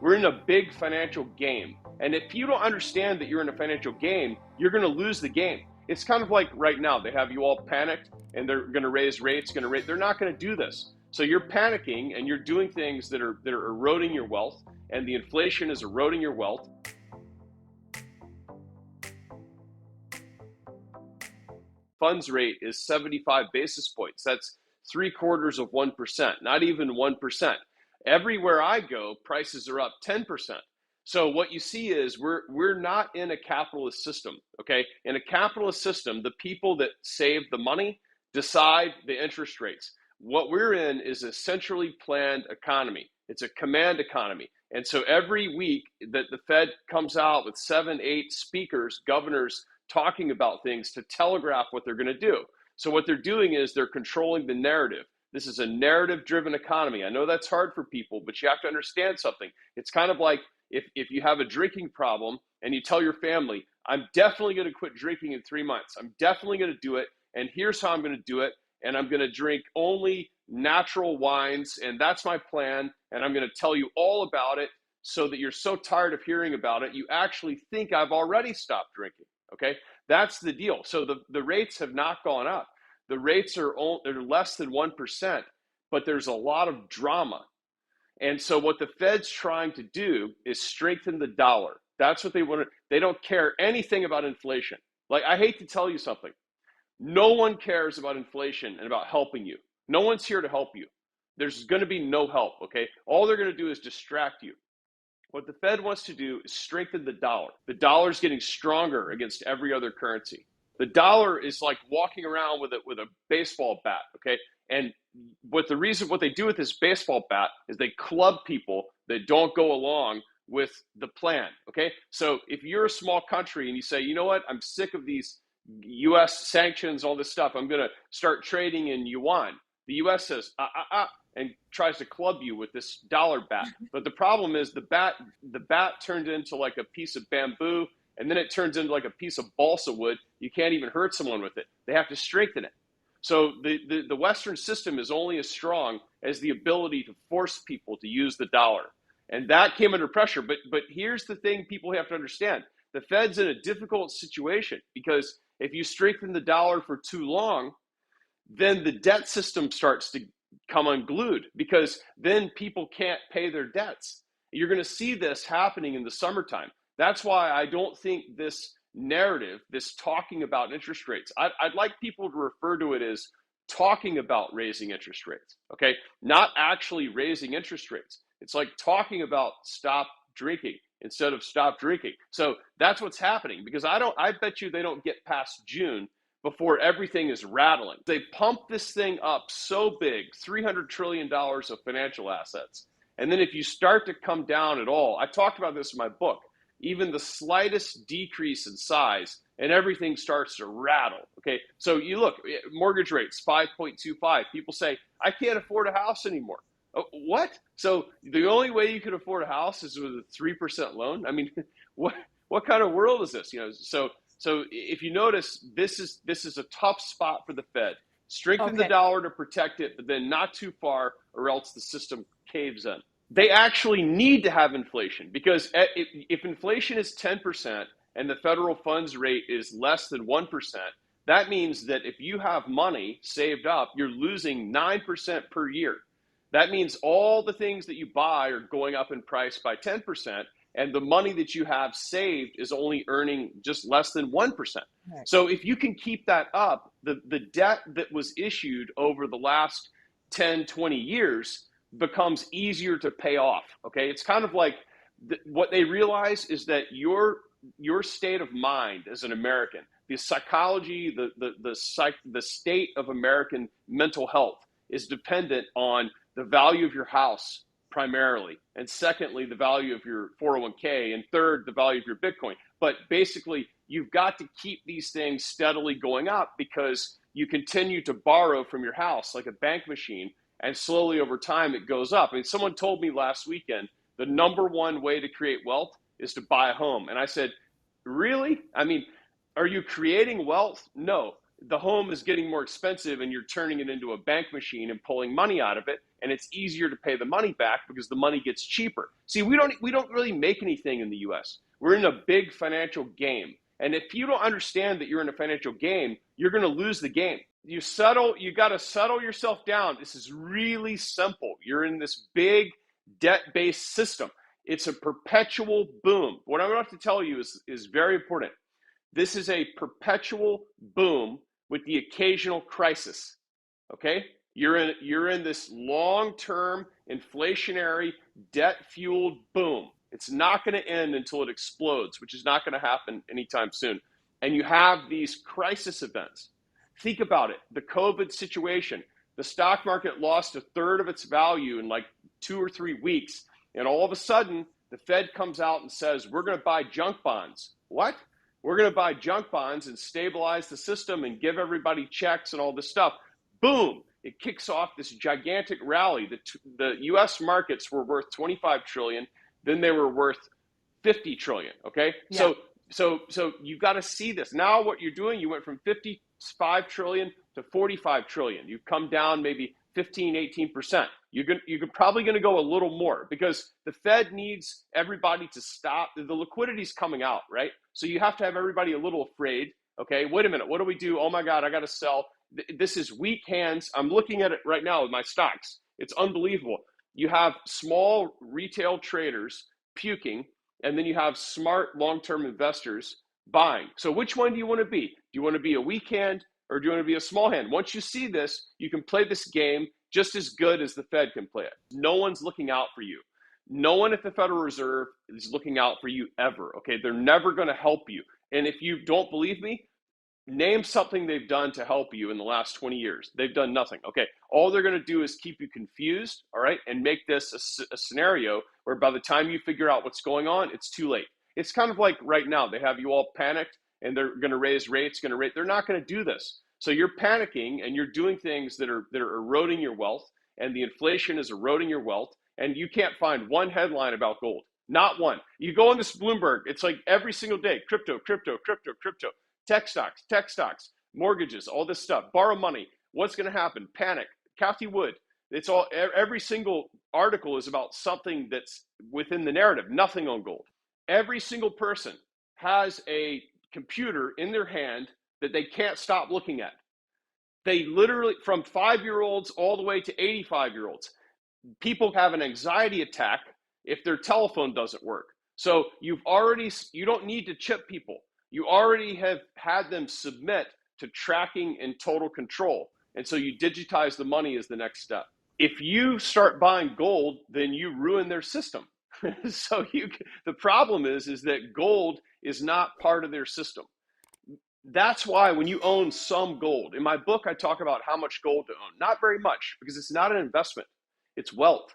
We're in a big financial game. And if you don't understand that you're in a financial game, you're going to lose the game. It's kind of like right now, they have you all panicked and they're going to raise rates, they're not going to do this. So you're panicking and you're doing things that are eroding your wealth, and the inflation is eroding your wealth. Funds rate is 75 basis points. That's 0.75%, not even 1%. Everywhere I go, prices are up 10%. So what you see is we're not in a capitalist system, okay? In a capitalist system, the people that save the money decide the interest rates. What we're in is a centrally planned economy. It's a command economy. And so every week that the Fed comes out with 7, 8 speakers, governors talking about things to telegraph what they're going to do. So what they're doing is they're controlling the narrative. This is a narrative-driven economy. I know that's hard for people, but you have to understand something. It's kind of like if you have a drinking problem and you tell your family, I'm definitely going to quit drinking in 3 months. I'm definitely going to do it, and here's how I'm going to do it, and I'm going to drink only natural wines, and that's my plan, and I'm going to tell you all about it so that you're so tired of hearing about it, you actually think I've already stopped drinking. Okay, that's the deal. So the rates have not gone up. The rates are less than 1%, but there's a lot of drama. And so what the Fed's trying to do is strengthen the dollar. That's what they want to. They don't care anything about inflation. Like, I hate to tell you something. No one cares about inflation and about helping you. No one's here to help you. There's going to be no help, okay? All they're going to do is distract you. What the Fed wants to do is strengthen the dollar. The dollar is getting stronger against every other currency. The dollar is like walking around with a baseball bat, okay? And what they do with this baseball bat is they club people that don't go along with the plan, okay? So if you're a small country and you say, you know what, I'm sick of these U.S. sanctions, all this stuff, I'm going to start trading in yuan. The U.S. says, and tries to club you with this dollar bat. But the problem is the bat turned into like a piece of bamboo, and then it turns into like a piece of balsa wood. You can't even hurt someone with it. They have to strengthen it. So the Western system is only as strong as the ability to force people to use the dollar. And that came under pressure. But here's the thing people have to understand. The Fed's in a difficult situation because if you strengthen the dollar for too long, then the debt system starts to come unglued because then people can't pay their debts. You're going to see this happening in the summertime. That's why I don't think this narrative, this talking about interest rates, I'd like people to refer to it as talking about raising interest rates, okay? Not actually raising interest rates. It's like talking about stop drinking instead of stop drinking. So that's what's happening because I bet you they don't get past June before everything is rattling. They pump this thing up so big, $300 trillion of financial assets. And then if you start to come down at all, I talked about this in my book, even the slightest decrease in size and everything starts to rattle, okay? So you look, mortgage rates, 5.25. People say, I can't afford a house anymore. Oh, what? So the only way you can afford a house is with a 3% loan? I mean, what kind of world is this? So if you notice, this is a tough spot for the Fed. Strengthen the dollar to protect it, but then not too far or else the system caves in. They actually need to have inflation because if inflation is 10% and the federal funds rate is less than 1%, that means that if you have money saved up, you're losing 9% per year. That means all the things that you buy are going up in price by 10%. And the money that you have saved is only earning just less than 1%. Right. So if you can keep that up, the debt that was issued over the last 10, 20 years becomes easier to pay off, okay? It's kind of like what they realize is that your state of mind as an American, the psychology, the state of American mental health is dependent on the value of your house, primarily, and secondly, the value of your 401k, and third, the value of your Bitcoin. But basically, you've got to keep these things steadily going up because you continue to borrow from your house like a bank machine, and slowly over time it goes up. I mean, someone told me last weekend the number one way to create wealth is to buy a home. And I said, really? I mean, are you creating wealth? No. the home is getting more expensive and you're turning it into a bank machine and pulling money out of it, and it's easier to pay the money back because the money gets cheaper. See, we don't really make anything in the US. We're in a big financial game. And if you don't understand that you're in a financial game, you're going to lose the game. You got to settle yourself down. This is really simple. You're in this big debt-based system. It's a perpetual boom. What I'm about to tell you is very important. This is a perpetual boom with the occasional crisis. Okay? You're in this long-term inflationary debt-fueled boom. It's not going to end until it explodes, which is not going to happen anytime soon. And you have these crisis events. Think about it. The COVID situation, the stock market lost a third of its value in like 2 or 3 weeks. And all of a sudden, the Fed comes out and says, we're going to buy junk bonds. What? We're going to buy junk bonds and stabilize the system and give everybody checks and all this stuff. Boom. It kicks off this gigantic rally. The U.S. markets were worth 25 trillion. Then they were worth 50 trillion. Okay. Yeah. So you got to see this. Now what you're doing, you went from 55 trillion to 45 trillion. You've come down maybe 15, 18%. You're probably going to go a little more because the Fed needs everybody to stop. The liquidity's coming out, right? So you have to have everybody a little afraid. Okay, wait a minute. What do we do? Oh my God, I got to sell. This is weak hands. I'm looking at it right now with my stocks. It's unbelievable. You have small retail traders puking, and then you have smart long-term investors buying. So which one do you want to be? Do you want to be a weak hand or do you want to be a small hand? Once you see this, you can play this game just as good as the Fed can play it. No one's looking out for you. No one at the Federal Reserve is looking out for you ever, okay? They're never going to help you. And if you don't believe me, name something they've done to help you in the last 20 years. They've done nothing, okay? All they're going to do is keep you confused, all right, and make this a scenario where by the time you figure out what's going on, it's too late. It's kind of like right now, they have you all panicked and they're going to raise rates, They're not going to do this. So you're panicking and you're doing things that are eroding your wealth, and the inflation is eroding your wealth, and you can't find one headline about gold. Not one. You go on this Bloomberg, it's like every single day, crypto, crypto, crypto, crypto. Tech stocks, mortgages, all this stuff, borrow money. What's going to happen? Panic. Kathy Wood. It's all, every single article is about something that's within the narrative, nothing on gold. Every single person has a computer in their hand that they can't stop looking at. They literally, from 5-year-olds all the way to 85-year-olds, people have an anxiety attack if their telephone doesn't work. So you don't need to chip people. You already have had them submit to tracking and total control. And so you digitize the money as the next step. If you start buying gold, then you ruin their system. So the problem is that gold is not part of their system. That's why when you own some gold, in my book, I talk about how much gold to own. Not very much, because it's not an investment. It's wealth.